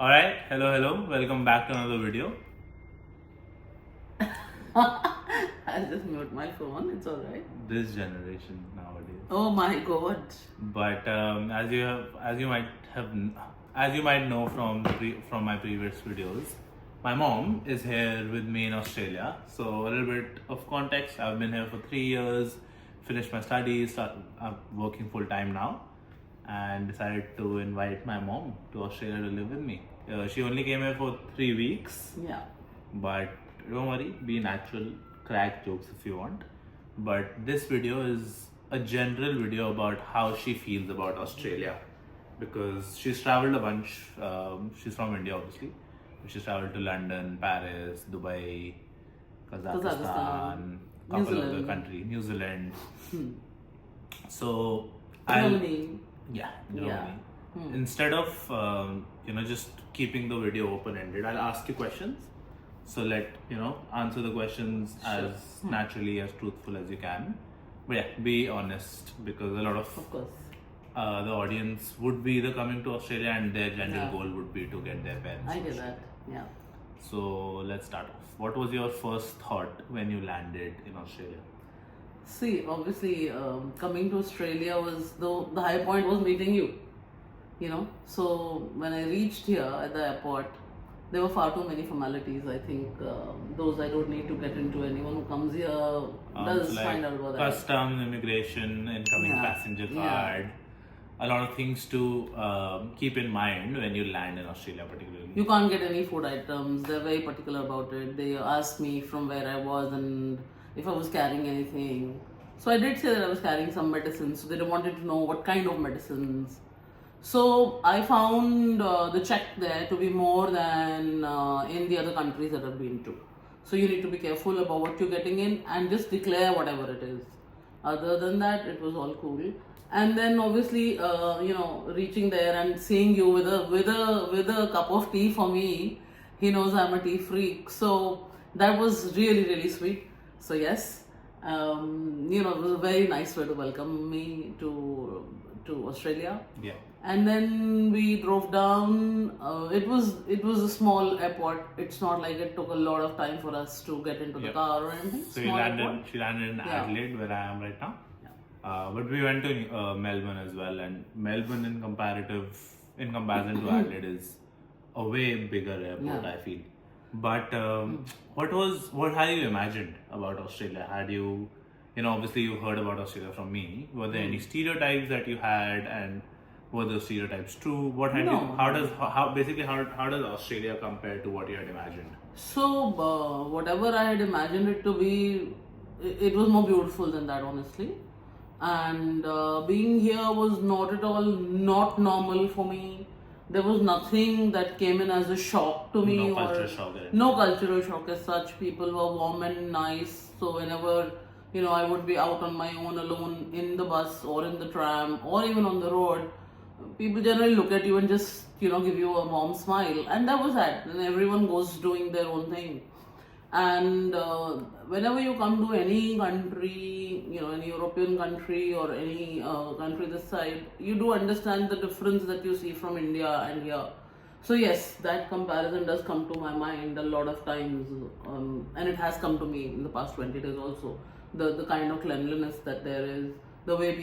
Alright, hello, welcome back to another video. I'll just mute my phone, it's alright. This generation nowadays. Oh my god. But as you might know from my previous videos, my mom is here with me in Australia. So a little bit of context: I've been here for 3 years, finished my studies, I'm working full time now, and decided to invite my mom to Australia to live with me. She only came here for 3 weeks. Yeah. But don't worry, be natural, crack jokes if you want. But this video is a general video about how she feels about Australia, because she's traveled a bunch. She's from India, obviously. She's traveled to London, Paris, Dubai, Kazakhstan, couple of the country, New Zealand. So Germany. Germany. Yeah. Instead of just keeping the video open ended, I'll ask you questions. So answer the questions as naturally, as truthful as you can. But yeah, be honest, because a lot of course. The audience would be either coming to Australia and their general goal would be to get their parents. I get that. Yeah. So let's start off. What was your first thought when you landed in Australia? See, obviously, coming to Australia was the high point was meeting you. So when I reached here at the airport, there were far too many formalities. I think those I don't need to get into. Anyone who comes here does find out about that. Customs, immigration, incoming passenger card. A lot of things to keep in mind when you land in Australia, particularly. You can't get any food items. They're very particular about it. They asked me from where I was and if I was carrying anything. So I did say that I was carrying some medicines. So they wanted to know what kind of medicines. So I found the check there to be more than in the other countries that I've been to. So you need to be careful about what you're getting in and just declare whatever it is. Other than that, it was all cool. And then obviously, reaching there and seeing you with a cup of tea for me, he knows I'm a tea freak. So that was really, really sweet. So yes, it was a very nice way to welcome me to Australia. Yeah. And then we drove down. It was a small airport. It's not like it took a lot of time for us to get into the car or anything. So she landed in Adelaide, where I am right now. But we went to Melbourne as well, and Melbourne in comparison to Adelaide is a way bigger airport, I feel. But what had you imagined about Australia? Had you, obviously you heard about Australia from me. Were there any stereotypes that you had, and were those stereotypes true? What had you? How does Australia compare to what you had imagined? So whatever I had imagined it to be, it was more beautiful than that, honestly. And being here was not at all not normal for me. There was nothing that came in as a shock to me. No cultural shock as such. People were warm and nice. So whenever I would be out on my own alone in the bus or in the tram or even on the road, people generally look at you and just give you a warm smile, and that was that. And everyone goes doing their own thing. And whenever you come to any country, any European country or any country this side, you do understand the difference that you see from India and here. So yes, that comparison does come to my mind a lot of times, and it has come to me in the past 20 days also. The kind of cleanliness that there is, the way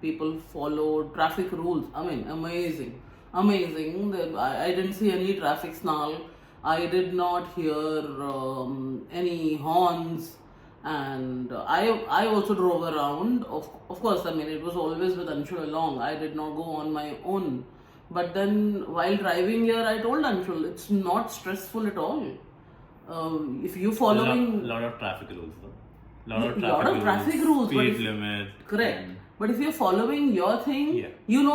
people follow traffic rules. I mean, amazing. I didn't see any traffic snarl. I did not hear any horns, and I also drove around. Of course, I mean, it was always with Anshul along. I did not go on my own. But then while driving here, I told Anshul, it's not stressful at all. If you following... A lot of traffic rules though. Lot of traffic rules. Speed limit. Correct. But if you're following your thing,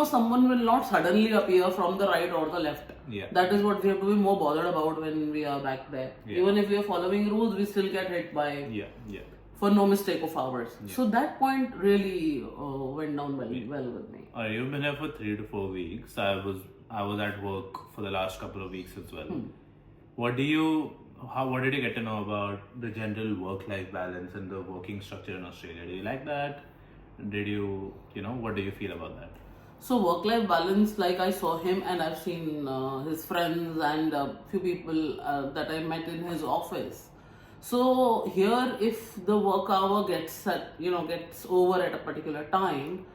someone will not suddenly appear from the right or the left. Yeah. That is what we have to be more bothered about when we are back there. Yeah. Even if we are following rules, we still get hit by for no mistake of ours. Yeah. So that point really went down well with me. You've been here for 3 to 4 weeks. I was at work for the last couple of weeks as well. What did you get to know about the general work-life balance and the working structure in Australia? Do you like that? Did you, what do you feel about that? So work-life balance, like I saw him and I've seen his friends and a few people that I met in his office. So here, if the work hour gets gets over at a particular time,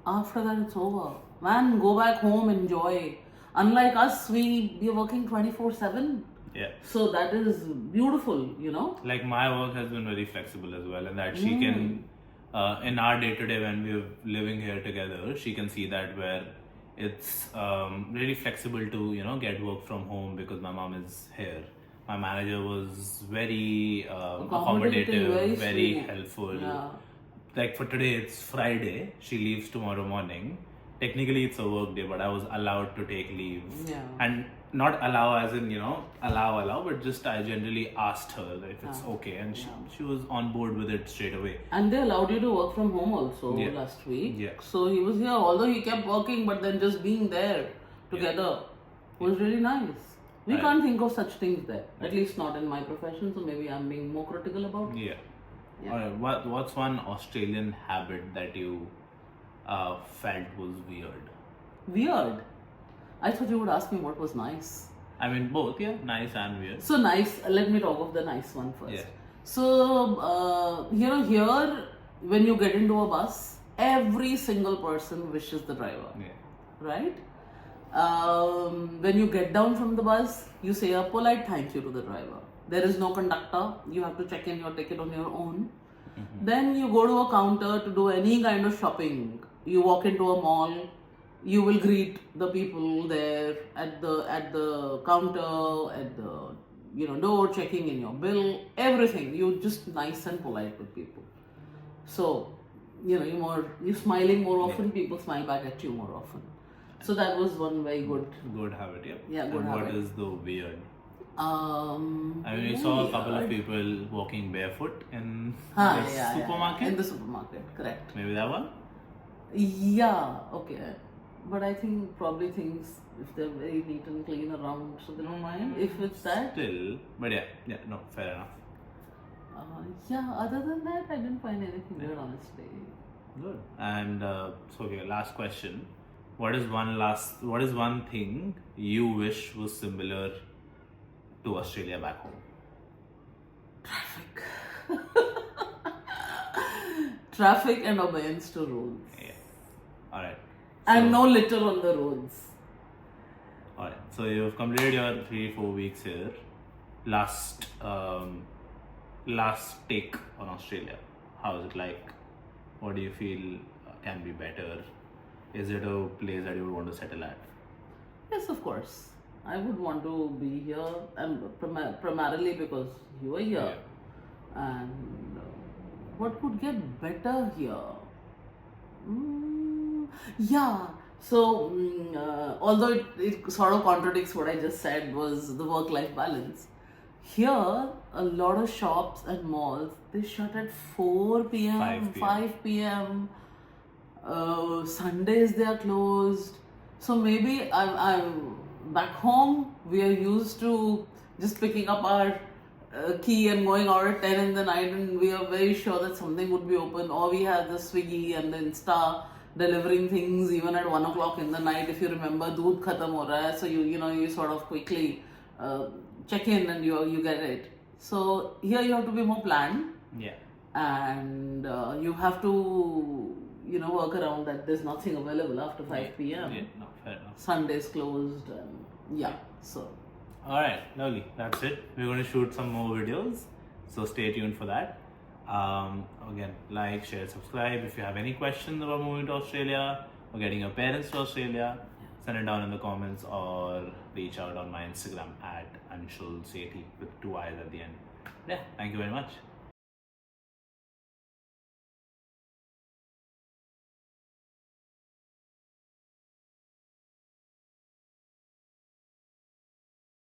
after that it's over. Man, go back home, enjoy. Unlike us, we are working 24/7. Yeah. So that is beautiful, Like my work has been very flexible as well, and that she can, in our day to day when we're living here together, she can see that where it's really flexible to get work from home because my mom is here. My manager was very accommodative, very very sweet. helpful. Yeah. Like for today, it's Friday. She leaves tomorrow morning. Technically, it's a work day, but I was allowed to take leave. Yeah. And not allow as in, allow, but just I generally asked her if it's okay. And she was on board with it straight away. And they allowed you to work from home also Yeah. last week. Yeah. So he was here, although he kept working, but then just being there together was really nice. We Right. can't think of such things there, at least not in my profession. So maybe I'm being more critical about it. Yeah. Alright, what's one Australian habit that you felt was weird? Weird. I thought you would ask me what was nice. I mean, both, yeah, nice and weird. So nice. Let me talk of the nice one first. Yeah. So here when you get into a bus, every single person wishes the driver. Yeah. Right? When you get down from the bus, you say a polite thank you to the driver. There is no conductor. You have to check in your ticket on your own. Then you go to a counter to do any kind of shopping. You walk into a mall. You will greet the people there at the counter, at the door, checking in your bill, everything. You're just nice and polite with people. So you're smiling more often. People smile back at you more often. So that was one very good habit, yeah. Yeah, good and habit. what is the weird? I mean, we weird. saw a couple of people walking barefoot in Yeah, the yeah, supermarket. in the supermarket, correct. Maybe that one? Yeah, okay. But I think probably things, if they're very neat and clean around, so they don't mind if it's that. Still, but yeah, no, fair enough. Other than that, I didn't find anything weird, honestly. Good. And so, okay, last question. What is one thing you wish was similar to Australia back home? Traffic. Traffic and obedience to rules. Yeah. Alright. And no litter on the roads. Alright. So you've completed your 3-4 weeks here. Last take on Australia. How is it like? What do you feel can be better? Is it a place that you would want to settle at? Yes, of course. I would want to be here, and primarily because you are here. Yeah. And what could get better here? Yeah. So, although it sort of contradicts what I just said, was the work-life balance. Here, a lot of shops and malls, they shut at 4 p.m., 5 p.m. Sundays they are closed. So maybe I'm back home. We are used to just picking up our key and going out at 10 in the night, and we are very sure that something would be open. Or we have the Swiggy and the Insta delivering things even at 1 o'clock in the night. If you remember, doodh khatam ho raha hai, so you sort of quickly check in and you get it. So here you have to be more planned. Yeah. And you have to work around that. There's nothing available after 5 p.m. Yeah, no, fair enough. Sundays closed, and so. Alright, lovely. That's it. We're going to shoot some more videos, so stay tuned for that. Again, like, share, subscribe. If you have any questions about moving to Australia or getting your parents to Australia, send it down in the comments or reach out on my Instagram at Anshul Sethi with 2 I's at the end. Yeah, thank you very much.